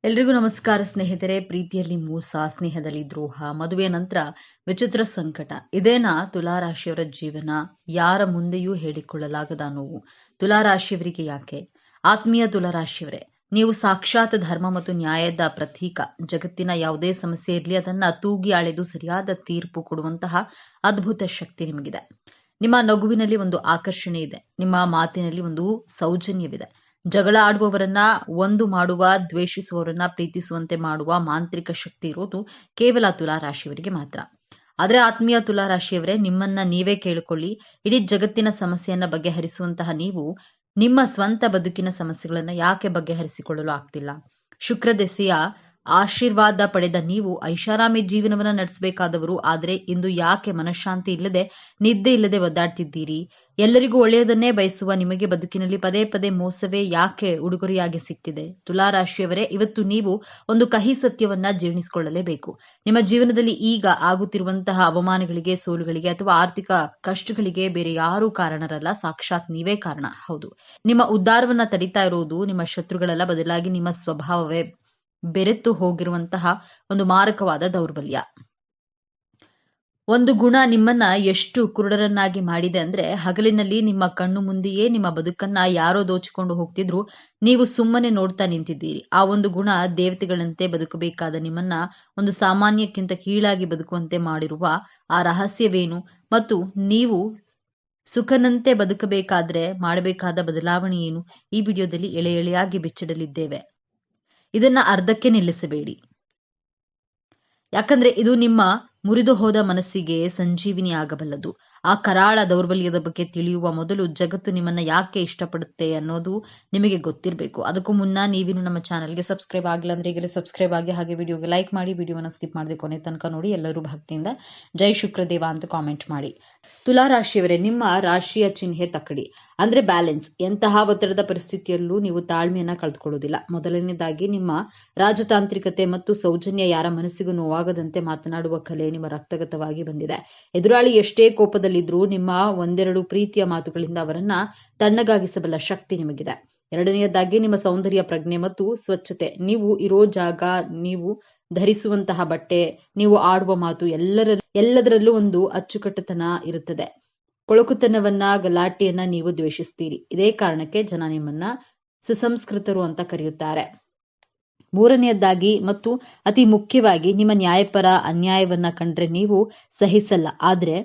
ಎಲ್ರಿಗೂ ನಮಸ್ಕಾರ ಸ್ನೇಹಿತರೆ. ಪ್ರೀತಿಯಲ್ಲಿ ಮೋಸ, ಸ್ನೇಹದಲ್ಲಿ ದ್ರೋಹ, ಮದುವೆಯ ನಂತರ ವಿಚಿತ್ರ ಸಂಕಟ, ಇದೇನಾ ತುಲಾರಾಶಿಯವರ ಜೀವನ? ಯಾರ ಮುಂದೆಯೂ ಹೇಳಿಕೊಳ್ಳಲಾಗದ ನೋವು ತುಲಾರಾಶಿಯವರಿಗೆ ಯಾಕೆ? ಆತ್ಮೀಯ ತುಲಾರಾಶಿಯವರೇ, ನೀವು ಸಾಕ್ಷಾತ್ ಧರ್ಮ ಮತ್ತು ನ್ಯಾಯದ ಪ್ರತೀಕ. ಜಗತ್ತಿನ ಯಾವುದೇ ಸಮಸ್ಯೆ ಇರಲಿ, ಅದನ್ನ ತೂಗಿ ಅಳೆದು ಸರಿಯಾದ ತೀರ್ಪು ಕೊಡುವಂತಹ ಅದ್ಭುತ ಶಕ್ತಿ ನಿಮಗಿದೆ. ನಿಮ್ಮ ನಗುವಿನಲ್ಲಿ ಒಂದು ಆಕರ್ಷಣೆ ಇದೆ, ನಿಮ್ಮ ಮಾತಿನಲ್ಲಿ ಒಂದು ಸೌಜನ್ಯವಿದೆ. ಜಗಳ ಆಡುವವರನ್ನ ಒಂದು ಮಾಡುವ, ದ್ವೇಷಿಸುವವರನ್ನ ಪ್ರೀತಿಸುವಂತೆ ಮಾಡುವ ಮಾಂತ್ರಿಕ ಶಕ್ತಿ ಇರೋದು ಕೇವಲ ತುಲಾರಾಶಿಯವರಿಗೆ ಮಾತ್ರ. ಆದ್ರೆ ಆತ್ಮೀಯ ತುಲಾರಾಶಿಯವರೇ, ನಿಮ್ಮನ್ನ ನೀವೇ ಕೇಳಿಕೊಳ್ಳಿ. ಇಡೀ ಜಗತ್ತಿನ ಸಮಸ್ಯೆಯನ್ನ ಬಗೆಹರಿಸುವಂತಹ ನೀವು ನಿಮ್ಮ ಸ್ವಂತ ಬದುಕಿನ ಸಮಸ್ಯೆಗಳನ್ನ ಯಾಕೆ ಬಗೆಹರಿಸಿಕೊಳ್ಳಲು ಆಗ್ತಿಲ್ಲ? ಶುಕ್ರ ದೆಸೆಯ ಆಶೀರ್ವಾದ ಪಡೆದ ನೀವು ಐಷಾರಾಮಿ ಜೀವನವನ್ನ ನಡೆಸಬೇಕಾದವರು, ಆದರೆ ಇಂದು ಯಾಕೆ ಮನಃಶಾಂತಿ ಇಲ್ಲದೆ, ನಿದ್ದೆ ಇಲ್ಲದೆ ಒದ್ದಾಡ್ತಿದ್ದೀರಿ? ಎಲ್ಲರಿಗೂ ಒಳ್ಳೆಯದನ್ನೇ ಬಯಸುವ ನಿಮಗೆ ಬದುಕಿನಲ್ಲಿ ಪದೇ ಪದೇ ಮೋಸವೇ ಯಾಕೆ ಉಡುಗೊರೆಯಾಗಿ ಸಿಗ್ತಿದೆ? ತುಲಾರಾಶಿಯವರೇ, ಇವತ್ತು ನೀವು ಒಂದು ಕಹಿ ಸತ್ಯವನ್ನ ಜೀರ್ಣಿಸಿಕೊಳ್ಳಲೇಬೇಕು. ನಿಮ್ಮ ಜೀವನದಲ್ಲಿ ಈಗ ಆಗುತ್ತಿರುವಂತಹ ಅವಮಾನಗಳಿಗೆ, ಸೋಲುಗಳಿಗೆ ಅಥವಾ ಆರ್ಥಿಕ ಕಷ್ಟಗಳಿಗೆ ಬೇರೆ ಯಾರೂ ಕಾರಣರಲ್ಲ, ಸಾಕ್ಷಾತ್ ನೀವೇ ಕಾರಣ. ಹೌದು, ನಿಮ್ಮ ಉದ್ಧಾರವನ್ನ ತಡಿತಾ ಇರೋದು ನಿಮ್ಮ ಶತ್ರುಗಳಲ್ಲ, ಬದಲಾಗಿ ನಿಮ್ಮ ಸ್ವಭಾವವೇ ಬೆರೆತು ಹೋಗಿರುವಂತಹ ಒಂದು ಮಾರಕವಾದ ದೌರ್ಬಲ್ಯ. ಒಂದು ಗುಣ ನಿಮ್ಮನ್ನ ಎಷ್ಟು ಕುರುಡರನ್ನಾಗಿ ಮಾಡಿದೆ ಅಂದ್ರೆ, ಹಗಲಿನಲ್ಲಿ ನಿಮ್ಮ ಕಣ್ಣು ಮುಂದೆಯೇ ನಿಮ್ಮ ಬದುಕನ್ನ ಯಾರೋ ದೋಚಿಕೊಂಡು ಹೋಗ್ತಿದ್ರು, ನೀವು ಸುಮ್ಮನೆ ನೋಡ್ತಾ ನಿಂತಿದ್ದೀರಿ. ಆ ಒಂದು ಗುಣ ದೇವತೆಗಳಂತೆ ಬದುಕಬೇಕಾದ ನಿಮ್ಮನ್ನ ಒಂದು ಸಾಮಾನ್ಯಕ್ಕಿಂತ ಕೀಳಾಗಿ ಬದುಕುವಂತೆ ಮಾಡಿರುವ ಆ ರಹಸ್ಯವೇನು? ಮತ್ತು ನೀವು ಸುಖನಂತೆ ಬದುಕಬೇಕಾದ್ರೆ ಮಾಡಬೇಕಾದ ಬದಲಾವಣೆ ಏನು? ಈ ವಿಡಿಯೋದಲ್ಲಿ ಎಳೆ ಎಳೆಯಾಗಿ ಬಿಚ್ಚಿಡಲಿದ್ದೇವೆ. ಇದನ್ನ ಅರ್ಧಕ್ಕೆ ನಿಲ್ಲಿಸಬೇಡಿ, ಯಾಕಂದ್ರೆ ಇದು ನಿಮ್ಮ ಮುರಿದು ಹೋದ ಮನಸ್ಸಿಗೆ ಸಂಜೀವಿನಿ ಆಗಬಲ್ಲದು. ಆ ಕರಾಳ ದೌರ್ಬಲ್ಯದ ಬಗ್ಗೆ ತಿಳಿಯುವ ಮೊದಲು ಜಗತ್ತು ನಿಮ್ಮನ್ನ ಯಾಕೆ ಇಷ್ಟಪಡುತ್ತೆ ಅನ್ನೋದು ನಿಮಗೆ ಗೊತ್ತಿರಬೇಕು. ಅದಕ್ಕೂ ಮುನ್ನ ನೀವಿನ್ನು ನಮ್ಮ ಚಾನಲ್ಗೆ ಸಬ್ಸ್ಕ್ರೈಬ್ ಆಗಿಲ್ಲ ಅಂದ್ರೆ ಈಗಲೇ ಸಬ್ಸ್ಕ್ರೈಬ್ ಆಗಿ, ಹಾಗೆ ವಿಡಿಯೋಗೆ ಲೈಕ್ ಮಾಡಿ, ವಿಡಿಯೋನ ಸ್ಕಿಪ್ ಮಾಡದೆ ಕೊನೆ ತನಕ ನೋಡಿ. ಎಲ್ಲರೂ ಭಕ್ತಿಯಿಂದ ಜೈ ಶುಕ್ರದೇವ ಅಂತ ಕಾಮೆಂಟ್ ಮಾಡಿ. ತುಲಾರಾಶಿಯವರೇ, ನಿಮ್ಮ ರಾಶಿಯ ಚಿಹ್ನೆ ತಕ್ಕಡಿ ಅಂದ್ರೆ ಬ್ಯಾಲೆನ್ಸ್. ಎಂತಹ ಒತ್ತಡದ ಪರಿಸ್ಥಿತಿಯಲ್ಲೂ ನೀವು ತಾಳ್ಮೆಯನ್ನ ಕಳೆದುಕೊಳ್ಳುವುದಿಲ್ಲ. ಮೊದಲನೇದಾಗಿ ನಿಮ್ಮ ರಾಜತಾಂತ್ರಿಕತೆ ಮತ್ತು ಸೌಜನ್ಯ. ಯಾರ ಮನಸ್ಸಿಗೂ ನೋವಾಗದಂತೆ ಮಾತನಾಡುವ ಕಲೆ ನಿಮ್ಮ ರಕ್ತಗತವಾಗಿ ಬಂದಿದೆ. ಎದುರಾಳಿ ಎಷ್ಟೇ ಕೋಪದಲ್ಲಿದ್ರೂ ನಿಮ್ಮ ಒಂದೆರಡು ಪ್ರೀತಿಯ ಮಾತುಗಳಿಂದ ಅವರನ್ನ ತಣ್ಣಗಾಗಿಸಬಲ್ಲ ಶಕ್ತಿ ನಿಮಗಿದೆ. ಎರಡನೆಯದಾಗಿ ನಿಮ್ಮ ಸೌಂದರ್ಯ, ಪ್ರಜ್ಞೆ ಮತ್ತು ಸ್ವಚ್ಛತೆ. ನೀವು ಇರೋ ಜಾಗ, ನೀವು ಧರಿಸುವಂತಹ ಬಟ್ಟೆ, ನೀವು ಆಡುವ ಮಾತು, ಎಲ್ಲದರಲ್ಲೂ ಒಂದು ಅಚ್ಚುಕಟ್ಟುತನ ಇರುತ್ತದೆ. ಕೊಳಕುತನವನ್ನ, ಗಲಾಟೆಯನ್ನ ನೀವು ದ್ವೇಷಿಸ್ತೀರಿ. ಇದೇ ಕಾರಣಕ್ಕೆ ಜನ ನಿಮ್ಮನ್ನ ಸುಸಂಸ್ಕೃತರು ಅಂತ ಕರೆಯುತ್ತಾರೆ. ಮೂರನೆಯದಾಗಿ ಮತ್ತು ಅತಿ ಮುಖ್ಯವಾಗಿ, ನಿಮ್ಮ ನ್ಯಾಯಪರ. ಅನ್ಯಾಯವನ್ನ ಕಂಡ್ರೆ ನೀವು ಸಹಿಸಲ್ಲ, ಆದ್ರೆ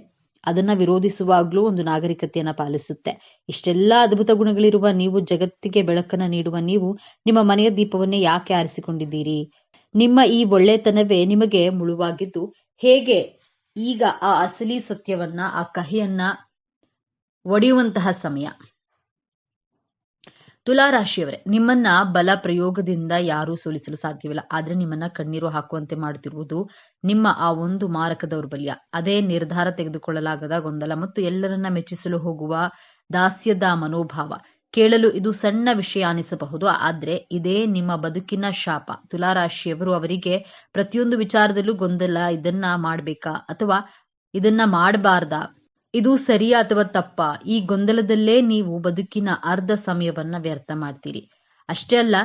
ಅದನ್ನ ವಿರೋಧಿಸುವಾಗ್ಲೂ ಒಂದು ನಾಗರಿಕತೆಯನ್ನ ಪಾಲಿಸುತ್ತೆ. ಇಷ್ಟೆಲ್ಲ ಅದ್ಭುತ ಗುಣಗಳಿರುವ ನೀವು, ಜಗತ್ತಿಗೆ ಬೆಳಕನ್ನ ನೀಡುವ ನೀವು, ನಿಮ್ಮ ಮನೆಯ ದೀಪವನ್ನೇ ಯಾಕೆ ಆರಿಸಿಕೊಂಡಿದ್ದೀರಿ? ನಿಮ್ಮ ಈ ಒಳ್ಳೆತನವೇ ನಿಮಗೆ ಮುಳುವಾಗಿದ್ದು ಹೇಗೆ? ಈಗ ಆ ಅಸಲಿ ಸತ್ಯವನ್ನ, ಆ ಕಹಿಯನ್ನ ಒಡೆಯುವಂತಹ ಸಮಯ. ತುಲಾರಾಶಿಯವರೇ, ನಿಮ್ಮನ್ನ ಬಲ ಪ್ರಯೋಗದಿಂದ ಯಾರೂ ಸೋಲಿಸಲು ಸಾಧ್ಯವಿಲ್ಲ. ಆದ್ರೆ ನಿಮ್ಮನ್ನ ಕಣ್ಣೀರು ಹಾಕುವಂತೆ ಮಾಡುತ್ತಿರುವುದು ನಿಮ್ಮ ಆ ಒಂದು ಮಾರಕ ದೌರ್ಬಲ್ಯ. ಅದೇ ನಿರ್ಧಾರ ತೆಗೆದುಕೊಳ್ಳಲಾಗದ ಗೊಂದಲ ಮತ್ತು ಎಲ್ಲರನ್ನ ಮೆಚ್ಚಿಸಲು ಹೋಗುವ ದಾಸ್ಯದ ಮನೋಭಾವ. ಕೇಳಲು ಇದು ಸಣ್ಣ ವಿಷಯ ಅನಿಸಬಹುದು, ಆದ್ರೆ ಇದೇ ನಿಮ್ಮ ಬದುಕಿನ ಶಾಪ. ತುಲಾರಾಶಿಯವರು, ಅವರಿಗೆ ಪ್ರತಿಯೊಂದು ವಿಚಾರದಲ್ಲೂ ಗೊಂದಲ. ಇದನ್ನ ಮಾಡ್ಬೇಕಾ ಅಥವಾ ಇದನ್ನ ಮಾಡಬಾರ್ದಾ? ಇದು ಸರಿಯಾ ಅಥವಾ ತಪ್ಪಾ? ಈ ಗೊಂದಲದಲ್ಲೇ ನೀವು ಬದುಕಿನ ಅರ್ಧ ಸಮಯವನ್ನ ವ್ಯರ್ಥ ಮಾಡ್ತೀರಿ. ಅಷ್ಟೇ ಅಲ್ಲ,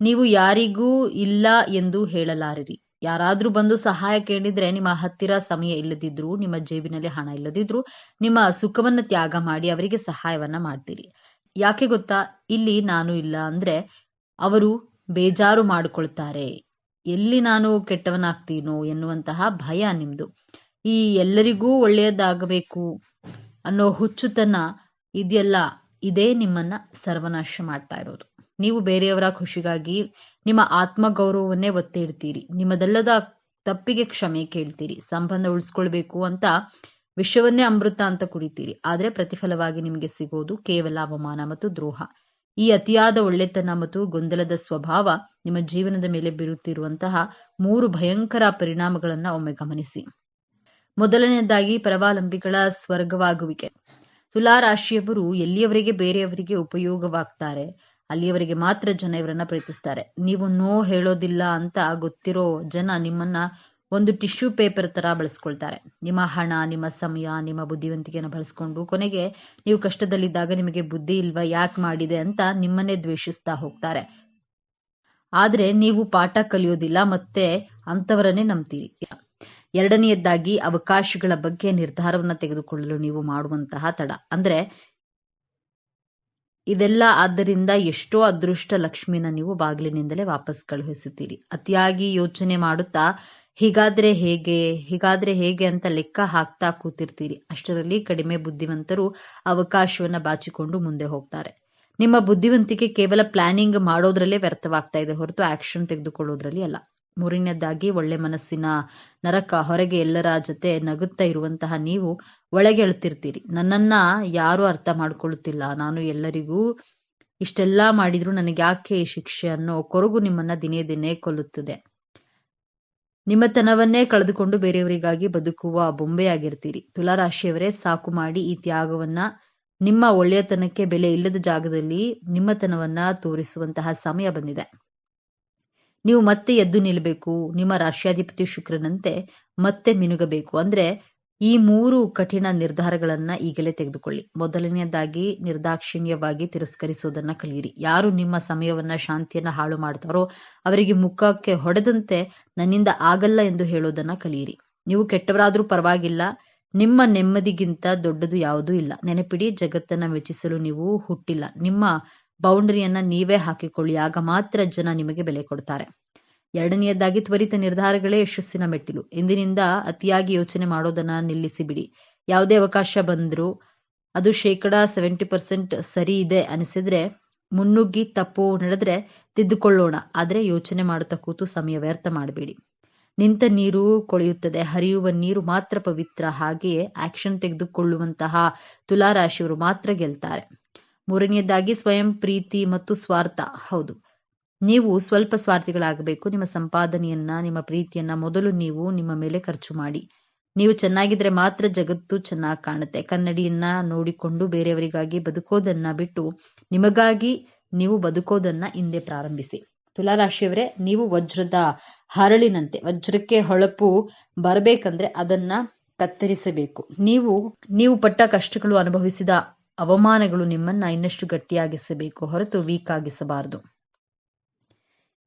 ನೀವು ಯಾರಿಗೂ ಇಲ್ಲ ಎಂದು ಹೇಳಲಾರಿರಿ. ಯಾರಾದ್ರೂ ಬಂದು ಸಹಾಯ ಕೇಳಿದ್ರೆ ನಿಮ್ಮ ಹತ್ತಿರ ಸಮಯ ಇಲ್ಲದಿದ್ರು, ನಿಮ್ಮ ಜೇಬಿನಲ್ಲಿ ಹಣ ಇಲ್ಲದಿದ್ರು, ನಿಮ್ಮ ಸುಖವನ್ನ ತ್ಯಾಗ ಮಾಡಿ ಅವರಿಗೆ ಸಹಾಯವನ್ನ ಮಾಡ್ತೀರಿ. ಯಾಕೆ ಗೊತ್ತಾ? ಇಲ್ಲಿ ನಾನು ಇಲ್ಲ ಅಂದ್ರೆ ಅವರು ಬೇಜಾರು ಮಾಡಿಕೊಳ್ತಾರೆ, ಎಲ್ಲಿ ನಾನು ಕೆಟ್ಟವನಾಗ್ತೀನೋ ಎನ್ನುವಂತಹ ಭಯ ನಿಮ್ದು. ಈ ಎಲ್ಲರಿಗೂ ಒಳ್ಳೆಯದಾಗಬೇಕು ಅನ್ನೋ ಹುಚ್ಚುತನ ಇದೆಯಲ್ಲ, ಇದೇ ನಿಮ್ಮನ್ನ ಸರ್ವನಾಶ ಮಾಡ್ತಾ ಇರೋದು. ನೀವು ಬೇರೆಯವರ ಖುಷಿಗಾಗಿ ನಿಮ್ಮ ಆತ್ಮಗೌರವವನ್ನೇ ಒತ್ತಿ ಇಡ್ತೀರಿ. ನಿಮ್ಮದೆಲ್ಲದ ತಪ್ಪಿಗೆ ಕ್ಷಮೆ ಕೇಳ್ತೀರಿ. ಸಂಬಂಧ ಉಳಿಸ್ಕೊಳ್ಬೇಕು ಅಂತ ವಿಷವನ್ನೇ ಅಮೃತ ಅಂತ ಕುಡಿತೀರಿ. ಆದ್ರೆ ಪ್ರತಿಫಲವಾಗಿ ನಿಮಗೆ ಸಿಗೋದು ಕೇವಲ ಅವಮಾನ ಮತ್ತು ದ್ರೋಹ. ಈ ಅತಿಯಾದ ಒಳ್ಳೆತನ ಮತ್ತು ಗೊಂದಲದ ಸ್ವಭಾವ ನಿಮ್ಮ ಜೀವನದ ಮೇಲೆ ಬೀರುತ್ತಿರುವಂತಹ 3 ಭಯಂಕರ ಪರಿಣಾಮಗಳನ್ನ ಒಮ್ಮೆ ಗಮನಿಸಿ. ಮೊದಲನೆಯದಾಗಿ, ಪರಾವಲಂಬಿಗಳ ಸ್ವರ್ಗವಾಗುವಿಕೆ. ತುಲಾರಾಶಿಯವರು ಎಲ್ಲಿಯವರೆಗೆ ಬೇರೆಯವರಿಗೆ ಉಪಯೋಗವಾಗ್ತಾರೆ ಅಲ್ಲಿಯವರೆಗೆ ಮಾತ್ರ ಜನ ಇವರನ್ನ ಪ್ರೀತಿಸ್ತಾರೆ. ನೀವು ನೋ ಹೇಳೋದಿಲ್ಲ ಅಂತ ಗೊತ್ತಿರೋ ಜನ ನಿಮ್ಮನ್ನ ಒಂದು ಟಿಶ್ಯೂ ಪೇಪರ್ ತರ ಬಳಸ್ಕೊಳ್ತಾರೆ. ನಿಮ್ಮ ಹಣ, ನಿಮ್ಮ ಸಮಯ, ನಿಮ್ಮ ಬುದ್ಧಿವಂತಿಕೆಯನ್ನು ಬಳಸ್ಕೊಂಡು ಕೊನೆಗೆ ನೀವು ಕಷ್ಟದಲ್ಲಿದ್ದಾಗ ನಿಮಗೆ ಬುದ್ಧಿ ಇಲ್ವಾ, ಯಾಕೆ ಮಾಡಿದೆ ಅಂತ ನಿಮ್ಮನ್ನೇ ದ್ವೇಷಿಸ್ತಾ ಹೋಗ್ತಾರೆ. ಆದ್ರೆ ನೀವು ಪಾಠ ಕಲಿಯೋದಿಲ್ಲ ಮತ್ತೆ ಅಂತವರನ್ನೇ ನಂಬ್ತೀರಿ. ಎರಡನೆಯದಾಗಿ ಅವಕಾಶಗಳ ಬಗ್ಗೆ ನಿರ್ಧಾರವನ್ನ ತೆಗೆದುಕೊಳ್ಳಲು ನೀವು ಮಾಡುವಂತಹ ತಡ. ಅಂದ್ರೆ ಇದೆಲ್ಲ ಆದ್ದರಿಂದ ಎಷ್ಟೋ ಅದೃಷ್ಟ ಲಕ್ಷ್ಮಿನ ನೀವು ಬಾಗಿಲಿನಿಂದಲೇ ವಾಪಸ್ ಕಳುಹಿಸುತ್ತೀರಿ. ಅತಿಯಾಗಿ ಯೋಚನೆ ಮಾಡುತ್ತಾ ಹೀಗಾದ್ರೆ ಹೇಗೆ ಅಂತ ಲೆಕ್ಕ ಹಾಕ್ತಾ ಕೂತಿರ್ತೀರಿ. ಅಷ್ಟರಲ್ಲಿ ಕಡಿಮೆ ಬುದ್ಧಿವಂತರು ಅವಕಾಶವನ್ನ ಬಾಚಿಕೊಂಡು ಮುಂದೆ ಹೋಗ್ತಾರೆ. ನಿಮ್ಮ ಬುದ್ಧಿವಂತಿಕೆ ಕೇವಲ ಪ್ಲಾನಿಂಗ್ ಮಾಡೋದ್ರಲ್ಲೇ ವ್ಯರ್ಥವಾಗ್ತಾ ಇದೆ ಹೊರತು ಆಕ್ಷನ್ ತೆಗೆದುಕೊಳ್ಳೋದ್ರಲ್ಲಿ ಅಲ್ಲ. ಮೂರನೇದಾಗಿ ಒಳ್ಳೆ ಮನಸ್ಸಿನ ನರಕ. ಹೊರಗೆ ಎಲ್ಲರ ಜೊತೆ ನಗುತ್ತಾ ಇರುವಂತಹ ನೀವು ಒಳಗೆ ಅಳ್ತಿರ್ತೀರಿ, ನನ್ನನ್ನ ಯಾರು ಅರ್ಥ ಮಾಡ್ಕೊಳ್ಳುತ್ತಿಲ್ಲ, ನಾನು ಎಲ್ಲರಿಗೂ ಇಷ್ಟೆಲ್ಲಾ ಮಾಡಿದ್ರು ನನಗೆ ಯಾಕೆ ಈ ಶಿಕ್ಷೆ ಅನ್ನೋ ಕೊರಗು ನಿಮ್ಮನ್ನ ದಿನೇ ದಿನೇ ಕೊಲ್ಲುತ್ತದೆ. ನಿಮ್ಮತನವನ್ನೇ ಕಳೆದುಕೊಂಡು ಬೇರೆಯವರಿಗಾಗಿ ಬದುಕುವ ಬೊಂಬೆಯಾಗಿರ್ತೀರಿ. ತುಲಾರಾಶಿಯವರೇ, ಸಾಕು ಮಾಡಿ ಈ ತ್ಯಾಗವನ್ನ. ನಿಮ್ಮ ಒಳ್ಳೆಯತನಕ್ಕೆ ಬೆಲೆ ಇಲ್ಲದ ಜಾಗದಲ್ಲಿ ನಿಮ್ಮತನವನ್ನ ತೋರಿಸುವಂತಹ ಸಮಯ ಬಂದಿದೆ. ನೀವು ಮತ್ತೆ ಎದ್ದು ನಿಲ್ಲಬೇಕು. ನಿಮ್ಮ ರಾಶ್ಯಾಧಿಪತಿ ಶುಕ್ರನಂತೆ ಮತ್ತೆ ಮಿನುಗಬೇಕು. ಅಂದ್ರೆ ಈ 3 ಕಠಿಣ ನಿರ್ಧಾರಗಳನ್ನ ಈಗಲೇ ತೆಗೆದುಕೊಳ್ಳಿ. ಮೊದಲನೆಯದಾಗಿ ನಿರ್ದಾಕ್ಷಿಣ್ಯವಾಗಿ ತಿರಸ್ಕರಿಸೋದನ್ನ ಕಲಿಯಿರಿ. ಯಾರು ನಿಮ್ಮ ಸಮಯವನ್ನ ಶಾಂತಿಯನ್ನ ಹಾಳು ಮಾಡ್ತಾರೋ ಅವರಿಗೆ ಮುಖಕ್ಕೆ ಹೊಡೆದಂತೆ ನನ್ನಿಂದ ಆಗಲ್ಲ ಎಂದು ಹೇಳೋದನ್ನ ಕಲಿಯಿರಿ. ನೀವು ಕೆಟ್ಟವರಾದ್ರೂ ಪರವಾಗಿಲ್ಲ, ನಿಮ್ಮ ನೆಮ್ಮದಿಗಿಂತ ದೊಡ್ಡದು ಯಾವುದೂ ಇಲ್ಲ. ನೆನಪಿಡಿ, ಜಗತ್ತನ್ನ ಮೆಚ್ಚಿಸಲು ನೀವು ಹುಟ್ಟಿಲ್ಲ. ನಿಮ್ಮ ಬೌಂಡರಿಯನ್ನ ನೀವೇ ಹಾಕಿಕೊಳ್ಳಿ, ಆಗ ಮಾತ್ರ ಜನ ನಿಮಗೆ ಬೆಲೆ ಕೊಡ್ತಾರೆ. ಎರಡನೆಯದಾಗಿ ತ್ವರಿತ ನಿರ್ಧಾರಗಳೇ ಯಶಸ್ಸಿನ ಮೆಟ್ಟಿಲು. ಇಂದಿನಿಂದ ಅತಿಯಾಗಿ ಯೋಚನೆ ಮಾಡೋದನ್ನ ನಿಲ್ಲಿಸಿ ಬಿಡಿ. ಯಾವುದೇ ಅವಕಾಶ ಬಂದ್ರೂ ಅದು 70% ಸರಿ ಇದೆ ಅನಿಸಿದ್ರೆ ಮುನ್ನುಗ್ಗಿ, ತಪ್ಪು ನಡೆದ್ರೆ ತಿದ್ದುಕೊಳ್ಳೋಣ. ಆದ್ರೆ ಯೋಚನೆ ಮಾಡುತ್ತಾ ಕೂತು ಸಮಯ ವ್ಯರ್ಥ ಮಾಡಬೇಡಿ. ನಿಂತ ನೀರು ಕೊಳೆಯುತ್ತದೆ, ಹರಿಯುವ ನೀರು ಮಾತ್ರ ಪವಿತ್ರ. ಹಾಗೆಯೇ ಆಕ್ಷನ್ ತೆಗೆದುಕೊಳ್ಳುವಂತಹ ತುಲಾರಾಶಿಯವರು ಮಾತ್ರ ಗೆಲ್ತಾರೆ. ಮೂರನೆಯದಾಗಿ ಸ್ವಯಂ ಪ್ರೀತಿ ಮತ್ತು ಸ್ವಾರ್ಥ. ಹೌದು, ನೀವು ಸ್ವಲ್ಪ ಸ್ವಾರ್ಥಿಗಳಾಗಬೇಕು. ನಿಮ್ಮ ಸಂಪಾದನೆಯನ್ನ, ನಿಮ್ಮ ಪ್ರೀತಿಯನ್ನ ಮೊದಲು ನೀವು ನಿಮ್ಮ ಮೇಲೆ ಖರ್ಚು ಮಾಡಿ. ನೀವು ಚೆನ್ನಾಗಿದ್ರೆ ಮಾತ್ರ ಜಗತ್ತು ಚೆನ್ನಾಗಿ ಕಾಣುತ್ತೆ. ಕನ್ನಡಿಯನ್ನ ನೋಡಿಕೊಂಡು ಬೇರೆಯವರಿಗಾಗಿ ಬದುಕೋದನ್ನ ಬಿಟ್ಟು ನಿಮಗಾಗಿ ನೀವು ಬದುಕೋದನ್ನ ಹಿಂದೆ ಪ್ರಾರಂಭಿಸಿ. ತುಲಾರಾಶಿಯವರೇ, ನೀವು ವಜ್ರದ ಹರಳಿನಂತೆ. ವಜ್ರಕ್ಕೆ ಹೊಳಪು ಬರಬೇಕಂದ್ರೆ ಅದನ್ನ ಕತ್ತರಿಸಬೇಕು. ನೀವು ಪಟ್ಟ ಕಷ್ಟಗಳು, ಅನುಭವಿಸಿದ ಅವಮಾನಗಳು ನಿಮ್ಮನ್ನ ಇನ್ನಷ್ಟು ಗಟ್ಟಿಯಾಗಿಸಬೇಕು ಹೊರತು ವೀಕ್ ಆಗಿಸಬಾರದು.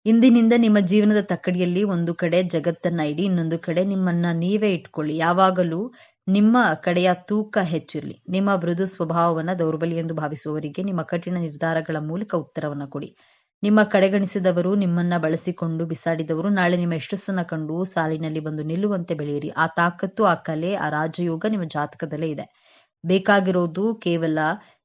ಇಂದಿನಿಂದ ನಿಮ್ಮ ಜೀವನದ ತಕ್ಕಡಿಯಲ್ಲಿ ಒಂದು ಕಡೆ ಜಗತ್ತನ್ನ ಇಡಿ, ಇನ್ನೊಂದು ಕಡೆ ನಿಮ್ಮನ್ನ ನೀವೇ ಇಟ್ಕೊಳ್ಳಿ. ಯಾವಾಗಲೂ ನಿಮ್ಮ ಕಡೆಯ ತೂಕ ಹೆಚ್ಚಿರಲಿ. ನಿಮ್ಮ ಮೃದು ಸ್ವಭಾವವನ್ನ ದೌರ್ಬಲ್ಯ ಎಂದು ಭಾವಿಸುವವರಿಗೆ ನಿಮ್ಮ ಕಠಿಣ ನಿರ್ಧಾರಗಳ ಮೂಲಕ ಉತ್ತರವನ್ನ ಕೊಡಿ. ನಿಮ್ಮ ಕಡೆಗಣಿಸಿದವರು, ನಿಮ್ಮನ್ನ ಬಳಸಿಕೊಂಡು ಬಿಸಾಡಿದವರು ನಾಳೆ ನಿಮ್ಮ ಯಶಸ್ಸನ್ನ ಕಂಡು ಸಾಲಿನಲ್ಲಿ ಬಂದು ನಿಲ್ಲುವಂತೆ ಬೆಳೆಯಿರಿ. ಆ ತಾಕತ್ತು, ಆ ಕಲೆ, ಆ ರಾಜಯೋಗ ನಿಮ್ಮ ಜಾತಕದಲ್ಲೇ ಇದೆ. ಬೇಕಾಗಿರೋದು ಕೇವಲ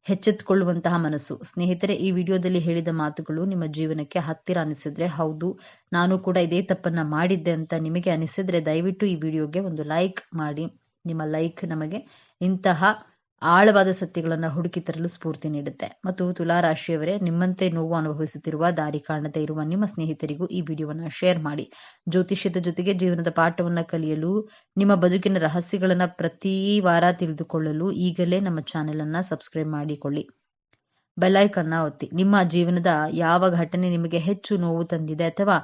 ಎಚ್ಚೆತ್ತುಕೊಳ್ಳುವಂತಹ ಮನಸ್ಸು. ಸ್ನೇಹಿತರೆ, ಈ ವಿಡಿಯೋದಲ್ಲಿ ಹೇಳಿದ ಮಾತುಗಳು ನಿಮ್ಮ ಜೀವನಕ್ಕೆ ಹತ್ತಿರ ಅನಿಸಿದ್ರೆ, ಹೌದು ನಾನು ಕೂಡ ಇದೇ ತಪ್ಪನ್ನ ಮಾಡಿದ್ದೆ ಅಂತ ನಿಮಗೆ ಅನಿಸಿದ್ರೆ ದಯವಿಟ್ಟು ಈ ವಿಡಿಯೋಗೆ ಒಂದು ಲೈಕ್ ಮಾಡಿ. ನಿಮ್ಮ ಲೈಕ್ ನಮಗೆ ಇಂತಹ ಆಳವಾದ ಸತ್ಯಗಳನ್ನ ಹುಡುಕಿ ತರಲು ಸ್ಫೂರ್ತಿ ನೀಡುತ್ತೆ. ಮತ್ತು ತುಲಾರಾಶಿಯವರೇ, ನಿಮ್ಮಂತೆ ನೋವು ಅನುಭವಿಸುತ್ತಿರುವ, ದಾರಿ ಕಾಣದೇ ಇರುವ ನಿಮ್ಮ ಸ್ನೇಹಿತರಿಗೂ ಈ ವಿಡಿಯೋವನ್ನ ಶೇರ್ ಮಾಡಿ. ಜ್ಯೋತಿಷ್ಯದ ಜೊತೆಗೆ ಜೀವನದ ಪಾಠವನ್ನ ಕಲಿಯಲು, ನಿಮ್ಮ ಬದುಕಿನ ರಹಸ್ಯಗಳನ್ನ ಪ್ರತಿ ವಾರ ತಿಳಿದುಕೊಳ್ಳಲು ಈಗಲೇ ನಮ್ಮ ಚಾನೆಲ್ ಅನ್ನ ಸಬ್ಸ್ಕ್ರೈಬ್ ಮಾಡಿಕೊಳ್ಳಿ. ಬೆಲ್ ಐಕಾನ್ ಒತ್ತಿ. ನಿಮ್ಮ ಜೀವನದ ಯಾವ ಘಟನೆ ನಿಮಗೆ ಹೆಚ್ಚು ನೋವು ತಂದಿದೆ ಅಥವಾ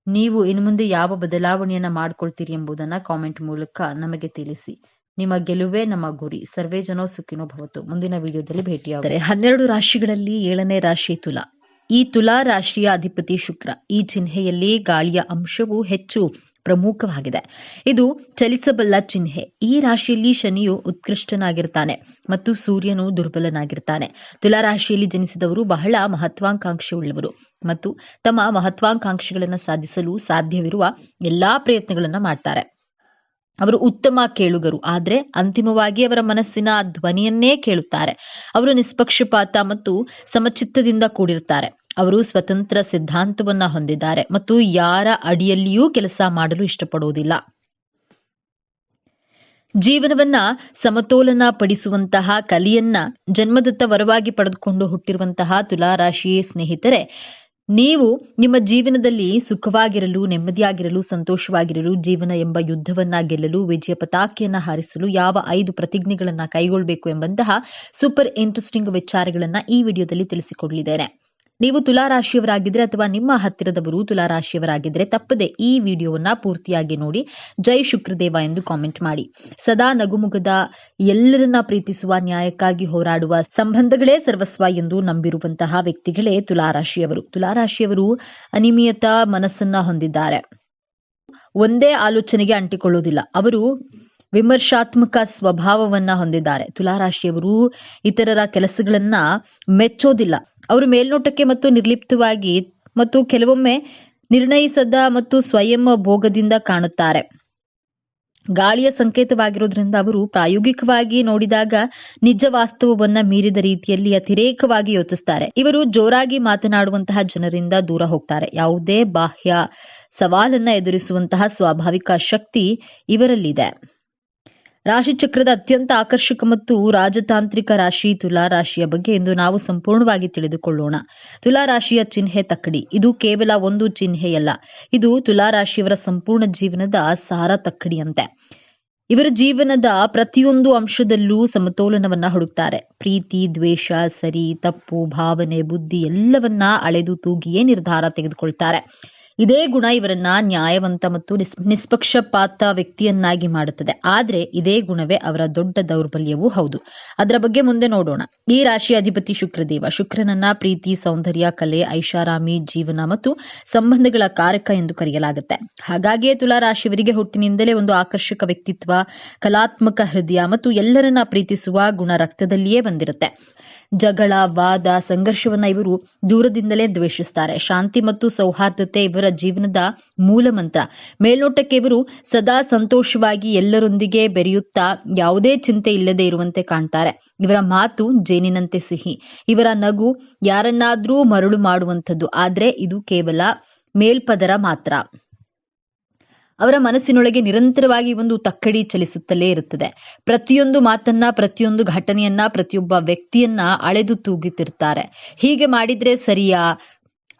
ನೀವು ಇನ್ನು ಮುಂದೆ ಯಾವ ಬದಲಾವಣೆಯನ್ನ ಮಾಡ್ಕೊಳ್ತೀರಿ ಎಂಬುದನ್ನ ಕಾಮೆಂಟ್ ಮೂಲಕ ನಮಗೆ ತಿಳಿಸಿ. ನಿಮ್ಮ ಗೆಲುವೇ ನಮ್ಮ ಗುರಿ. ಸರ್ವೇ ಜನೋ ಸುಖಿನೋ ಭವತು. ಮುಂದಿನ ವಿಡಿಯೋದಲ್ಲಿ ಭೇಟಿಯಾಗುತ್ತಾರೆ. 12 ರಾಶಿಗಳಲ್ಲಿ 7ನೇ ರಾಶಿ ತುಲಾ. ಈ ತುಲಾ ರಾಶಿಯ ಅಧಿಪತಿ ಶುಕ್ರ. ಈ ಚಿಹ್ನೆಯಲ್ಲಿ ಗಾಳಿಯ ಅಂಶವು ಹೆಚ್ಚು ಪ್ರಮುಖವಾಗಿದೆ. ಇದು ಚಲಿಸಬಲ್ಲ ಚಿಹ್ನೆ. ಈ ರಾಶಿಯಲ್ಲಿ ಶನಿಯು ಉತ್ಕೃಷ್ಟನಾಗಿರ್ತಾನೆ ಮತ್ತು ಸೂರ್ಯನು ದುರ್ಬಲನಾಗಿರ್ತಾನೆ. ತುಲಾ ರಾಶಿಯಲ್ಲಿ ಜನಿಸಿದವರು ಬಹಳ ಮಹತ್ವಾಕಾಂಕ್ಷೆ ಉಳ್ಳವರು ಮತ್ತು ತಮ್ಮ ಮಹತ್ವಾಕಾಂಕ್ಷೆಗಳನ್ನು ಸಾಧಿಸಲು ಸಾಧ್ಯವಿರುವ ಎಲ್ಲಾ ಪ್ರಯತ್ನಗಳನ್ನ ಮಾಡ್ತಾರೆ. ಅವರು ಉತ್ತಮ ಕೇಳುಗರು, ಆದ್ರೆ ಅಂತಿಮವಾಗಿ ಅವರ ಮನಸ್ಸಿನ ಧ್ವನಿಯನ್ನೇ ಕೇಳುತ್ತಾರೆ. ಅವರು ನಿಷ್ಪಕ್ಷಪಾತ ಮತ್ತು ಸಮಚಿತ್ತದಿಂದ ಕೂಡಿರ್ತಾರೆ. ಅವರು ಸ್ವತಂತ್ರ ಸಿದ್ಧಾಂತವನ್ನ ಹೊಂದಿದ್ದಾರೆ ಮತ್ತು ಯಾರ ಅಡಿಯಲ್ಲಿಯೂ ಕೆಲಸ ಮಾಡಲು ಇಷ್ಟಪಡುವುದಿಲ್ಲ. ಜೀವನವನ್ನ ಸಮತೋಲನ ಪಡಿಸುವಂತಹ ಕಲೆಯನ್ನ ಜನ್ಮದತ್ತ ವರವಾಗಿ ಪಡೆದುಕೊಂಡು ಹುಟ್ಟಿರುವಂತಹ ತುಲಾರಾಶಿ ಸ್ನೇಹಿತರೆ, ನೀವು ನಿಮ್ಮ ಜೀವನದಲ್ಲಿ ಸುಖವಾಗಿರಲು, ನೆಮ್ಮದಿಯಾಗಿರಲು, ಸಂತೋಷವಾಗಿರಲು, ಜೀವನ ಎಂಬ ಯುದ್ಧವನ್ನ ಗೆಲ್ಲಲು, ವಿಜಯ ಪತಾಕೆಯನ್ನ ಹಾರಿಸಲು ಯಾವ 5 ಪ್ರತಿಜ್ಞೆಗಳನ್ನ ಕೈಗೊಳ್ಳಬೇಕು ಎಂಬಂತಹ ಸೂಪರ್ ಇಂಟ್ರೆಸ್ಟಿಂಗ್ ವಿಚಾರಗಳನ್ನ ಈ ವಿಡಿಯೋದಲ್ಲಿ ತಿಳಿಸಿಕೊಡಲಿದ್ದೇನೆ. ನೀವು ತುಲಾರಾಶಿಯವರಾಗಿದ್ರೆ ಅಥವಾ ನಿಮ್ಮ ಹತ್ತಿರದವರು ತುಲಾರಾಶಿಯವರಾಗಿದ್ರೆ ತಪ್ಪದೆ ಈ ವಿಡಿಯೋವನ್ನ ಪೂರ್ತಿಯಾಗಿ ನೋಡಿ. ಜೈ ಶುಕ್ರದೇವ ಎಂದು ಕಾಮೆಂಟ್ ಮಾಡಿ. ಸದಾ ನಗುಮುಗದ, ಎಲ್ಲರನ್ನ ಪ್ರೀತಿಸುವ, ನ್ಯಾಯಕ್ಕಾಗಿ ಹೋರಾಡುವ, ಸಂಬಂಧಗಳೇ ಸರ್ವಸ್ವ ಎಂದು ನಂಬಿರುವಂತಹ ವ್ಯಕ್ತಿಗಳೇ ತುಲಾರಾಶಿಯವರು. ತುಲಾರಾಶಿಯವರು ಅನಿಯಮಿತ ಮನಸ್ಸನ್ನ ಹೊಂದಿದ್ದಾರೆ. ಒಂದೇ ಆಲೋಚನೆಗೆ ಅಂಟಿಕೊಳ್ಳುವುದಿಲ್ಲ. ಅವರು ವಿಮರ್ಶಾತ್ಮಕ ಸ್ವಭಾವವನ್ನ ಹೊಂದಿದ್ದಾರೆ. ತುಲಾರಾಶಿಯವರು ಇತರರ ಕೆಲಸಗಳನ್ನ ಮೆಚ್ಚೋದಿಲ್ಲ. ಅವರು ಮೇಲ್ನೋಟಕ್ಕೆ ಮತ್ತು ನಿರ್ಲಿಪ್ತವಾಗಿ ಮತ್ತು ಕೆಲವೊಮ್ಮೆ ನಿರ್ಣಯಿಸದ ಮತ್ತು ಸ್ವಯಂ ಭೋಗದಿಂದ ಕಾಣುತ್ತಾರೆ. ಗಾಳಿಯ ಸಂಕೇತವಾಗಿರೋದ್ರಿಂದ ಅವರು ಪ್ರಾಯೋಗಿಕವಾಗಿ ನೋಡಿದಾಗ ನಿಜ ವಾಸ್ತವವನ್ನ ಮೀರಿದ ರೀತಿಯಲ್ಲಿ ಅತಿರೇಕವಾಗಿ ಯೋಚಿಸ್ತಾರೆ. ಇವರು ಜೋರಾಗಿ ಮಾತನಾಡುವಂತಹ ಜನರಿಂದ ದೂರ ಹೋಗ್ತಾರೆ. ಯಾವುದೇ ಬಾಹ್ಯ ಸವಾಲನ್ನ ಎದುರಿಸುವಂತಹ ಸ್ವಾಭಾವಿಕ ಶಕ್ತಿ ಇವರಲ್ಲಿದೆ. ರಾಶಿಚಕ್ರದ ಅತ್ಯಂತ ಆಕರ್ಷಕ ಮತ್ತು ರಾಜತಾಂತ್ರಿಕ ರಾಶಿ ತುಲಾ ರಾಶಿಯ ಬಗ್ಗೆ ಎಂದು ನಾವು ಸಂಪೂರ್ಣವಾಗಿ ತಿಳಿದುಕೊಳ್ಳೋಣ. ತುಲಾ ರಾಶಿಯ ಚಿಹ್ನೆ ತಕ್ಕಡಿ. ಇದು ಕೇವಲ ಒಂದು ಚಿಹ್ನೆಯಲ್ಲ, ಇದು ತುಲಾ ರಾಶಿಯವರ ಸಂಪೂರ್ಣ ಜೀವನದ ಸಾರ ತಕ್ಕಡಿಯಂತೆ. ಇವರ ಜೀವನದ ಪ್ರತಿಯೊಂದು ಅಂಶದಲ್ಲೂ ಸಮತೋಲನವನ್ನ ಹುಡುಕ್ತಾರೆ. ಪ್ರೀತಿ, ದ್ವೇಷ, ಸರಿ, ತಪ್ಪು, ಭಾವನೆ, ಬುದ್ಧಿ ಎಲ್ಲವನ್ನ ಅಳೆದು ತೂಗಿಯೇ ನಿರ್ಧಾರ ತೆಗೆದುಕೊಳ್ತಾರೆ. ಇದೇ ಗುಣ ಇವರನ್ನ ನ್ಯಾಯವಂತ ಮತ್ತು ನಿಷ್ಪಕ್ಷಪಾತ ವ್ಯಕ್ತಿಯನ್ನಾಗಿ ಮಾಡುತ್ತದೆ. ಆದ್ರೆ ಇದೇ ಗುಣವೇ ಅವರ ದೊಡ್ಡ ದೌರ್ಬಲ್ಯವೂ ಹೌದು. ಅದರ ಬಗ್ಗೆ ಮುಂದೆ ನೋಡೋಣ. ಈ ರಾಶಿಯ ಅಧಿಪತಿ ಶುಕ್ರದೇವ. ಶುಕ್ರನನ್ನ ಪ್ರೀತಿ, ಸೌಂದರ್ಯ, ಕಲೆ, ಐಷಾರಾಮಿ ಜೀವನ ಮತ್ತು ಸಂಬಂಧಗಳ ಕಾರಕ ಎಂದು ಕರೆಯಲಾಗುತ್ತೆ. ಹಾಗಾಗಿಯೇ ತುಲಾ ರಾಶಿಯವರಿಗೆ ಹುಟ್ಟಿನಿಂದಲೇ ಒಂದು ಆಕರ್ಷಕ ವ್ಯಕ್ತಿತ್ವ, ಕಲಾತ್ಮಕ ಹೃದಯ ಮತ್ತು ಎಲ್ಲರನ್ನ ಪ್ರೀತಿಸುವ ಗುಣ ರಕ್ತದಲ್ಲಿಯೇ ಬಂದಿರುತ್ತೆ. ಜಗಳ, ವಾದ, ಸಂಘರ್ಷವನ್ನ ಇವರು ದೂರದಿಂದಲೇ ದ್ವೇಷಿಸ್ತಾರೆ. ಶಾಂತಿ ಮತ್ತು ಸೌಹಾರ್ದತೆ ಇವರ ಜೀವನದ ಮೂಲ ಮಂತ್ರ. ಮೇಲ್ನೋಟಕ್ಕೆ ಇವರು ಸದಾ ಸಂತೋಷವಾಗಿ ಎಲ್ಲರೊಂದಿಗೆ ಬೆರೆಯುತ್ತಾ ಯಾವುದೇ ಚಿಂತೆ ಇಲ್ಲದೆ ಇರುವಂತೆ ಕಾಣ್ತಾರೆ. ಇವರ ಮಾತು ಜೇನಿನಂತೆ ಸಿಹಿ. ಇವರ ನಗು ಯಾರನ್ನಾದ್ರೂ ಮರಳು ಮಾಡುವಂಥದ್ದು. ಆದ್ರೆ ಇದು ಕೇವಲ ಮೇಲ್ಪದರ ಮಾತ್ರ. ಅವರ ಮನಸ್ಸಿನೊಳಗೆ ನಿರಂತರವಾಗಿ ಒಂದು ತಕ್ಕಡಿ ಚಲಿಸುತ್ತಲೇ ಇರುತ್ತದೆ. ಪ್ರತಿಯೊಂದು ಮಾತನ್ನ, ಪ್ರತಿಯೊಂದು ಘಟನೆಯನ್ನ, ಪ್ರತಿಯೊಬ್ಬ ವ್ಯಕ್ತಿಯನ್ನ ಅಳೆದು ತೂಗುತ್ತಿರ್ತಾರೆ. ಹೀಗೆ ಮಾಡಿದ್ರೆ ಸರಿಯಾ,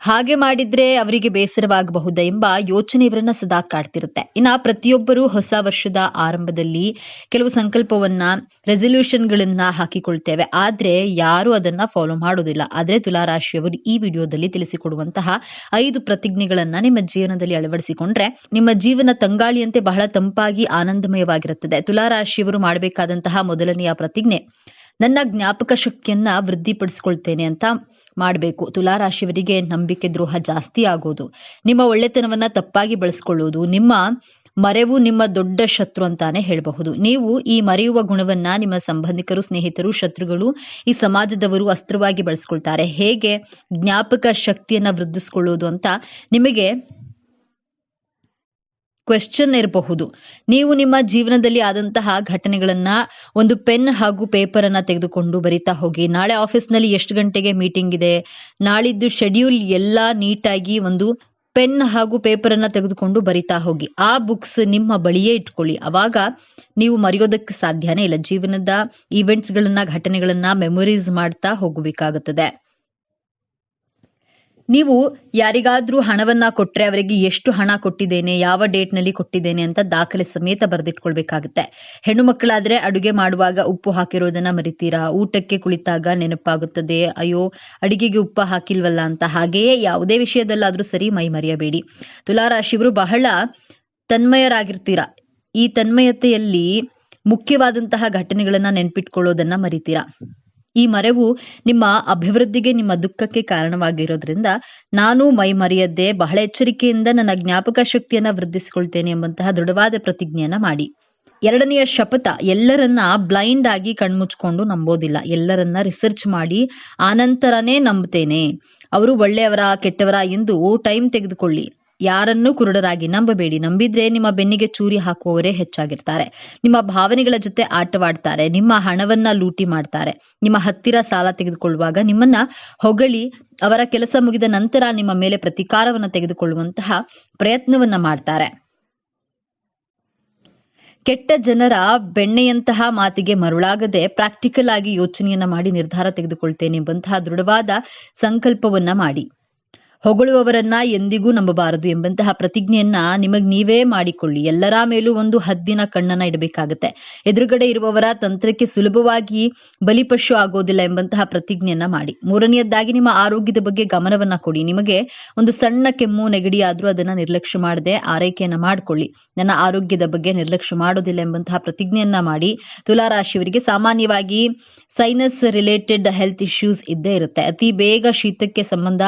ಹಾಗೆ ಮಾಡಿದ್ರೆ ಅವರಿಗೆ ಬೇಸರವಾಗಬಹುದಾ ಎಂಬ ಯೋಚನೆ ಇವರನ್ನ ಸದಾ ಕಾಡ್ತಿರುತ್ತೆ. ಇನ್ನ ಪ್ರತಿಯೊಬ್ಬರು ಹೊಸ ವರ್ಷದ ಆರಂಭದಲ್ಲಿ ಕೆಲವು ಸಂಕಲ್ಪವನ್ನ, ರೆಸಲ್ಯೂಷನ್ಗಳನ್ನ ಹಾಕಿಕೊಳ್ತೇವೆ. ಆದ್ರೆ ಯಾರು ಅದನ್ನ ಫಾಲೋ ಮಾಡೋದಿಲ್ಲ. ಆದ್ರೆ ತುಲಾರಾಶಿಯವರು ಈ ವಿಡಿಯೋದಲ್ಲಿ ತಿಳಿಸಿಕೊಡುವಂತಹ 5 ಪ್ರತಿಜ್ಞೆಗಳನ್ನ ನಿಮ್ಮ ಜೀವನದಲ್ಲಿ ಅಳವಡಿಸಿಕೊಂಡ್ರೆ ನಿಮ್ಮ ಜೀವನ ತಂಗಾಳಿಯಂತೆ ಬಹಳ ತಂಪಾಗಿ ಆನಂದಮಯವಾಗಿರುತ್ತದೆ. ತುಲಾರಾಶಿಯವರು ಮಾಡಬೇಕಾದಂತಹ ಮೊದಲನೆಯ ಪ್ರತಿಜ್ಞೆ, ನನ್ನ ಜ್ಞಾಪಕ ಶಕ್ತಿಯನ್ನ ವೃದ್ಧಿಪಡಿಸಿಕೊಳ್ತೇನೆ ಅಂತ ಮಾಡಬೇಕು. ತುಲಾರಾಶಿಯವರಿಗೆ ನಂಬಿಕೆ ದ್ರೋಹ ಜಾಸ್ತಿ ಆಗೋದು, ನಿಮ್ಮ ಒಳ್ಳೆತನವನ್ನ ತಪ್ಪಾಗಿ ಬಳಸ್ಕೊಳ್ಳೋದು, ನಿಮ್ಮ ಮರೆವು ನಿಮ್ಮ ದೊಡ್ಡ ಶತ್ರು ಅಂತಾನೆ ಹೇಳಬಹುದು. ನೀವು ಈ ಮರೆಯುವ ಗುಣವನ್ನ ನಿಮ್ಮ ಸಂಬಂಧಿಕರು, ಸ್ನೇಹಿತರು, ಶತ್ರುಗಳು, ಈ ಸಮಾಜದವರು ಅಸ್ತ್ರವಾಗಿ ಬಳಸ್ಕೊಳ್ತಾರೆ. ಹೇಗೆ ಜ್ಞಾಪಕ ಶಕ್ತಿಯನ್ನ ವೃದ್ಧಿಸ್ಕೊಳ್ಳೋದು ಅಂತ ನಿಮಗೆ ಕ್ವೆಶ್ಚನ್ ಇರಬಹುದು. ನೀವು ನಿಮ್ಮ ಜೀವನದಲ್ಲಿ ಆದಂತಹ ಘಟನೆಗಳನ್ನ ಒಂದು ಪೆನ್ ಹಾಗೂ ಪೇಪರ್ ಅನ್ನ ತೆಗೆದುಕೊಂಡು ಬರಿತಾ ಹೋಗಿ. ನಾಳೆ ಆಫೀಸ್ನಲ್ಲಿ ಎಷ್ಟು ಗಂಟೆಗೆ ಮೀಟಿಂಗ್ ಇದೆ, ನಾಳಿದ್ದು ಶೆಡ್ಯೂಲ್ ಎಲ್ಲ ನೀಟಾಗಿ ಒಂದು ಪೆನ್ ಹಾಗೂ ಪೇಪರ್ ಅನ್ನ ತೆಗೆದುಕೊಂಡು ಬರಿತಾ ಹೋಗಿ. ಆ ಬುಕ್ಸ್ ನಿಮ್ಮ ಬಳಿಯೇ ಇಟ್ಕೊಳ್ಳಿ. ಅವಾಗ ನೀವು ಮರೆಯೋದಕ್ಕೆ ಸಾಧ್ಯನೇ ಇಲ್ಲ. ಜೀವನದ ಈವೆಂಟ್ಸ್ ಗಳನ್ನ, ಘಟನೆಗಳನ್ನ ಮೆಮೊರೀಸ್ ಮಾಡ್ತಾ ಹೋಗಬೇಕಾಗುತ್ತದೆ. ನೀವು ಯಾರಿಗಾದ್ರೂ ಹಣವನ್ನ ಕೊಟ್ರೆ ಅವರಿಗೆ ಎಷ್ಟು ಹಣ ಕೊಟ್ಟಿದ್ದೇನೆ, ಯಾವ ಡೇಟ್ ನಲ್ಲಿ ಕೊಟ್ಟಿದ್ದೇನೆ ಅಂತ ದಾಖಲೆ ಸಮೇತ ಬರೆದಿಟ್ಕೊಳ್ಬೇಕಾಗುತ್ತೆ. ಹೆಣ್ಣು ಮಕ್ಕಳಾದ್ರೆ ಅಡುಗೆ ಮಾಡುವಾಗ ಉಪ್ಪು ಹಾಕಿರೋದನ್ನ ಮರಿತೀರಾ, ಊಟಕ್ಕೆ ಕುಳಿತಾಗ ನೆನಪಾಗುತ್ತದೆ, ಅಯ್ಯೋ ಅಡಿಗೆಗೆ ಉಪ್ಪು ಹಾಕಿಲ್ವಲ್ಲ ಅಂತ. ಹಾಗೆಯೇ ಯಾವುದೇ ವಿಷಯದಲ್ಲಾದ್ರೂ ಸರಿ ಮೈ ಮರೆಯಬೇಡಿ. ತುಲಾರಾಶಿಯವರು ಬಹಳ ತನ್ಮಯರಾಗಿರ್ತೀರಾ. ಈ ತನ್ಮಯತೆಯಲ್ಲಿ ಮುಖ್ಯವಾದಂತಹ ಘಟನೆಗಳನ್ನ ನೆನ್ಪಿಟ್ಕೊಳ್ಳೋದನ್ನ ಮರಿತೀರಾ. ಈ ಮರೆವು ನಿಮ್ಮ ಅಭಿವೃದ್ಧಿಗೆ, ನಿಮ್ಮ ದುಃಖಕ್ಕೆ ಕಾರಣವಾಗಿರೋದ್ರಿಂದ ನಾನು ಮೈ ಮರೆಯದ್ದೇ ಬಹಳ ಎಚ್ಚರಿಕೆಯಿಂದ ನನ್ನ ಜ್ಞಾಪಕ ಶಕ್ತಿಯನ್ನ ವೃದ್ಧಿಸಿಕೊಳ್ತೇನೆ ಎಂಬಂತಹ ದೃಢವಾದ ಪ್ರತಿಜ್ಞೆಯನ್ನ ಮಾಡಿ. ಎರಡನೆಯ ಶಪಥ, ಎಲ್ಲರನ್ನ ಬ್ಲೈಂಡ್ ಆಗಿ ಕಣ್ಮುಚ್ಕೊಂಡು ನಂಬೋದಿಲ್ಲ. ಎಲ್ಲರನ್ನ ರಿಸರ್ಚ್ ಮಾಡಿ ಆನಂತರನೇ ನಂಬ್ತೇನೆ. ಅವರು ಒಳ್ಳೆಯವರ ಕೆಟ್ಟವರ ಎಂದು ಟೈಮ್ ತೆಗೆದುಕೊಳ್ಳಿ. ಯಾರನ್ನೂ ಕುರುಡರಾಗಿ ನಂಬಬೇಡಿ. ನಂಬಿದ್ರೆ ನಿಮ್ಮ ಬೆನ್ನಿಗೆ ಚೂರಿ ಹಾಕುವವರೇ ಹೆಚ್ಚಾಗಿರ್ತಾರೆ. ನಿಮ್ಮ ಭಾವನೆಗಳ ಜೊತೆ ಆಟವಾಡ್ತಾರೆ. ನಿಮ್ಮ ಹಣವನ್ನ ಲೂಟಿ ಮಾಡ್ತಾರೆ. ನಿಮ್ಮ ಹತ್ತಿರ ಸಾಲ ತೆಗೆದುಕೊಳ್ಳುವಾಗ ನಿಮ್ಮನ್ನ ಹೊಗಳಿ ಅವರ ಕೆಲಸ ಮುಗಿದ ನಂತರ ನಿಮ್ಮ ಮೇಲೆ ಪ್ರತೀಕಾರವನ್ನ ತೆಗೆದುಕೊಳ್ಳುವಂತಹ ಪ್ರಯತ್ನವನ್ನ ಮಾಡ್ತಾರೆ. ಕೆಟ್ಟ ಜನರ ಬೆಣ್ಣೆಯಂತಹ ಮಾತಿಗೆ ಮರುಳಾಗದೆ ಪ್ರಾಕ್ಟಿಕಲ್ ಆಗಿ ಯೋಚನೆಯನ್ನ ಮಾಡಿ ನಿರ್ಧಾರ ತೆಗೆದುಕೊಳ್ತೇನೆ ಎಂಬಂತಹ ದೃಢವಾದ ಸಂಕಲ್ಪವನ್ನ ಮಾಡಿ. ಹೊಗಳುವವರನ್ನ ಎಂದಿಗೂ ನಂಬಬಾರದು ಎಂಬಂತಹ ಪ್ರತಿಜ್ಞೆಯನ್ನ ನಿಮಗ್ ನೀವೇ ಮಾಡಿಕೊಳ್ಳಿ. ಎಲ್ಲರ ಮೇಲೂ ಒಂದು ಹದ್ದಿನ ಕಣ್ಣನ್ನ ಇಡಬೇಕಾಗತ್ತೆ. ಎದುರುಗಡೆ ಇರುವವರ ತಂತ್ರಕ್ಕೆ ಸುಲಭವಾಗಿ ಬಲಿಪಶು ಆಗೋದಿಲ್ಲ ಎಂಬಂತಹ ಪ್ರತಿಜ್ಞೆಯನ್ನ ಮಾಡಿ. ಮೂರನೆಯದ್ದಾಗಿ ನಿಮ್ಮ ಆರೋಗ್ಯದ ಬಗ್ಗೆ ಗಮನವನ್ನ ಕೊಡಿ. ನಿಮಗೆ ಒಂದು ಸಣ್ಣ ಕೆಮ್ಮು ನೆಗಡಿ ಆದ್ರೂ ಅದನ್ನ ನಿರ್ಲಕ್ಷ್ಯ ಮಾಡದೆ ಆರೈಕೆಯನ್ನ ಮಾಡಿಕೊಳ್ಳಿ. ನನ್ನ ಆರೋಗ್ಯದ ಬಗ್ಗೆ ನಿರ್ಲಕ್ಷ್ಯ ಮಾಡೋದಿಲ್ಲ ಎಂಬಂತಹ ಪ್ರತಿಜ್ಞೆಯನ್ನ ಮಾಡಿ. ತುಲಾ ರಾಶಿಯವರಿಗೆ ಸಾಮಾನ್ಯವಾಗಿ ಸೈನಸ್ ರಿಲೇಟೆಡ್ ಹೆಲ್ತ್ ಇಶ್ಯೂಸ್ ಇದ್ದೇ ಇರುತ್ತೆ. ಅತಿ ಬೇಗ ಶೀತಕ್ಕೆ ಸಂಬಂಧ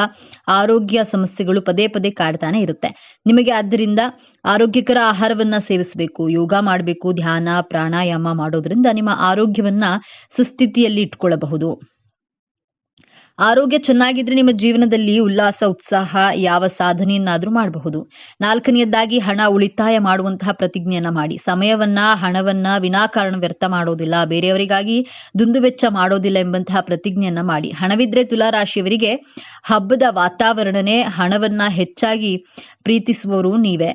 ಆರೋಗ್ಯ ಸಮಸ್ಯೆಗಳು ಪದೇ ಪದೇ ಕಾಡ್ತಾನೆ ಇರುತ್ತೆ. ನಿಮಗೆ ಆದ್ದರಿಂದ ಆರೋಗ್ಯಕರ ಆಹಾರವನ್ನ ಸೇವಿಸಬೇಕು, ಯೋಗ ಮಾಡಬೇಕು, ಧ್ಯಾನ ಪ್ರಾಣಾಯಾಮ ಮಾಡೋದ್ರಿಂದ ನಿಮ್ಮ ಆರೋಗ್ಯವನ್ನ ಸುಸ್ಥಿತಿಯಲ್ಲಿ ಇಟ್ಕೊಳ್ಳಬಹುದು. ಆರೋಗ್ಯ ಚೆನ್ನಾಗಿದ್ರೆ ನಿಮ್ಮ ಜೀವನದಲ್ಲಿ ಉಲ್ಲಾಸ ಉತ್ಸಾಹ ಯಾವ ಸಾಧನೆಯನ್ನಾದ್ರೂ ಮಾಡಬಹುದು. ನಾಲ್ಕನೆಯದ್ದಾಗಿ ಹಣ ಉಳಿತಾಯ ಮಾಡುವಂತಹ ಪ್ರತಿಜ್ಞೆಯನ್ನ ಮಾಡಿ. ಸಮಯವನ್ನ ಹಣವನ್ನ ವಿನಾಕಾರಣ ವ್ಯರ್ಥ ಮಾಡೋದಿಲ್ಲ, ಬೇರೆಯವರಿಗಾಗಿ ದುಂದುವೆಚ್ಚ ಮಾಡೋದಿಲ್ಲ ಎಂಬಂತಹ ಪ್ರತಿಜ್ಞೆಯನ್ನ ಮಾಡಿ. ಹಣವಿದ್ರೆ ತುಲಾ ರಾಶಿಯವರಿಗೆ ಹಬ್ಬದ ವಾತಾವರಣನೇ. ಹಣವನ್ನ ಹೆಚ್ಚಾಗಿ ಪ್ರೀತಿಸುವವರು ನೀವೇ.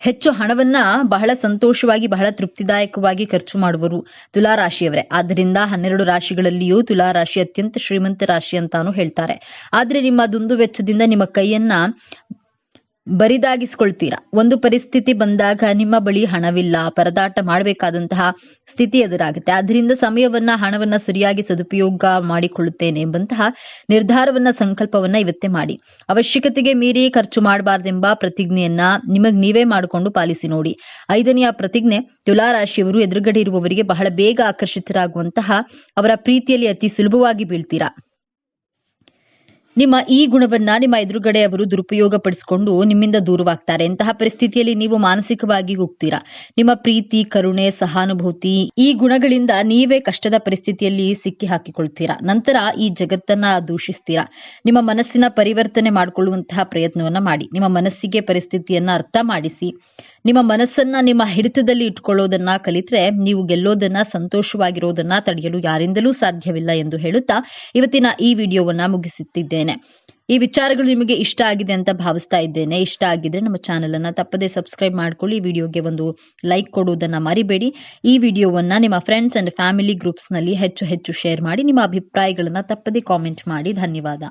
ಹೆಚ್ಚು ಹಣವನ್ನ ಬಹಳ ಸಂತೋಷವಾಗಿ ಬಹಳ ತೃಪ್ತಿದಾಯಕವಾಗಿ ಖರ್ಚು ಮಾಡುವರು ತುಲಾ ರಾಶಿಯವರೇ. ಆದ್ದರಿಂದ 12 ರಾಶಿಗಳಲ್ಲಿಯೂ ತುಲಾ ರಾಶಿ ಅತ್ಯಂತ ಶ್ರೀಮಂತ ರಾಶಿ ಅಂತಾನು ಹೇಳ್ತಾರೆ. ಆದ್ರೆ ನಿಮ್ಮ ದುಂದು ವೆಚ್ಚದಿಂದ ನಿಮ್ಮ ಕೈಯನ್ನ ಬರಿದಾಗಿಸ್ಕೊಳ್ತೀರಾ. ಒಂದು ಪರಿಸ್ಥಿತಿ ಬಂದಾಗ ನಿಮ್ಮ ಬಳಿ ಹಣವಿಲ್ಲ, ಪರದಾಟ ಮಾಡಬೇಕಾದಂತಹ ಸ್ಥಿತಿ ಎದುರಾಗುತ್ತೆ. ಆದ್ರಿಂದ ಸಮಯವನ್ನ ಹಣವನ್ನ ಸರಿಯಾಗಿ ಸದುಪಯೋಗ ಮಾಡಿಕೊಳ್ಳುತ್ತೇನೆ ಎಂಬಂತಹ ನಿರ್ಧಾರವನ್ನ ಸಂಕಲ್ಪವನ್ನ ಇವತ್ತೇ ಮಾಡಿ. ಅವಶ್ಯಕತೆಗೆ ಮೀರಿ ಖರ್ಚು ಮಾಡಬಾರ್ದೆಂಬ ಪ್ರತಿಜ್ಞೆಯನ್ನ ನಿಮಗ್ ನೀವೇ ಮಾಡಿಕೊಂಡು ಪಾಲಿಸಿ ನೋಡಿ. 5ನೆಯ ಪ್ರತಿಜ್ಞೆ, ತುಲಾ ರಾಶಿಯವರು ಎದುರುಗಡೆ ಇರುವವರಿಗೆ ಬಹಳ ಬೇಗ ಆಕರ್ಷಿತರಾಗುವಂತಹ ಅವರ ಪ್ರೀತಿಯಲ್ಲಿ ಅತಿ ಸುಲಭವಾಗಿ ಬೀಳ್ತೀರಾ. ನಿಮ್ಮ ಈ ಗುಣವನ್ನ ನಿಮ್ಮ ಎದುರುಗಡೆಯವರು ದುರುಪಯೋಗ ಪಡಿಸಿಕೊಂಡು ನಿಮ್ಮಿಂದ ದೂರವಾಗ್ತಾರೆ. ಇಂತಹ ಪರಿಸ್ಥಿತಿಯಲ್ಲಿ ನೀವು ಮಾನಸಿಕವಾಗಿ ಹೋಗ್ತೀರಾ. ನಿಮ್ಮ ಪ್ರೀತಿ, ಕರುಣೆ, ಸಹಾನುಭೂತಿ ಈ ಗುಣಗಳಿಂದ ನೀವೇ ಕಷ್ಟದ ಪರಿಸ್ಥಿತಿಯಲ್ಲಿ ಸಿಕ್ಕಿ ಹಾಕಿಕೊಳ್ತೀರಾ. ನಂತರ ಈ ಜಗತ್ತನ್ನ ದೂಷಿಸ್ತೀರಾ. ನಿಮ್ಮ ಮನಸ್ಸಿನ ಪರಿವರ್ತನೆ ಮಾಡಿಕೊಳ್ಳುವಂತಹ ಪ್ರಯತ್ನವನ್ನ ಮಾಡಿ. ನಿಮ್ಮ ಮನಸ್ಸಿಗೆ ಪರಿಸ್ಥಿತಿಯನ್ನ ಅರ್ಥ ಮಾಡಿಸಿ ನಿಮ್ಮ ಮನಸ್ಸನ್ನ ನಿಮ್ಮ ಹಿಡಿತದಲ್ಲಿ ಇಟ್ಕೊಳ್ಳೋದನ್ನ ಕಲಿತ್ರೆ ನೀವು ಗೆಲ್ಲೋದನ್ನ, ಸಂತೋಷವಾಗಿರೋದನ್ನ ತಡೆಯಲು ಯಾರಿಂದಲೂ ಸಾಧ್ಯವಿಲ್ಲ ಎಂದು ಹೇಳುತ್ತಾ ಇವತ್ತಿನ ಈ ವಿಡಿಯೋವನ್ನ ಮುಗಿಸುತ್ತಿದ್ದೇನೆ. ಈ ವಿಚಾರಗಳು ನಿಮಗೆ ಇಷ್ಟ ಆಗಿದೆ ಅಂತ ಭಾವಿಸ್ತಾ ಇದ್ದೇನೆ. ಇಷ್ಟ ಆಗಿದ್ರೆ ನಮ್ಮ ಚಾನೆಲ್ ಅನ್ನ ತಪ್ಪದೇ ಸಬ್ಸ್ಕ್ರೈಬ್ ಮಾಡ್ಕೊಳ್ಳಿ. ವಿಡಿಯೋಗೆ ಒಂದು ಲೈಕ್ ಕೊಡುವುದನ್ನ ಮರಿಬೇಡಿ. ಈ ವಿಡಿಯೋವನ್ನ ನಿಮ್ಮ ಫ್ರೆಂಡ್ಸ್ ಅಂಡ್ ಫ್ಯಾಮಿಲಿ ಗ್ರೂಪ್ಸ್ ನಲ್ಲಿ ಹೆಚ್ಚು ಶೇರ್ ಮಾಡಿ. ನಿಮ್ಮ ಅಭಿಪ್ರಾಯಗಳನ್ನ ತಪ್ಪದೇ ಕಾಮೆಂಟ್ ಮಾಡಿ. ಧನ್ಯವಾದ.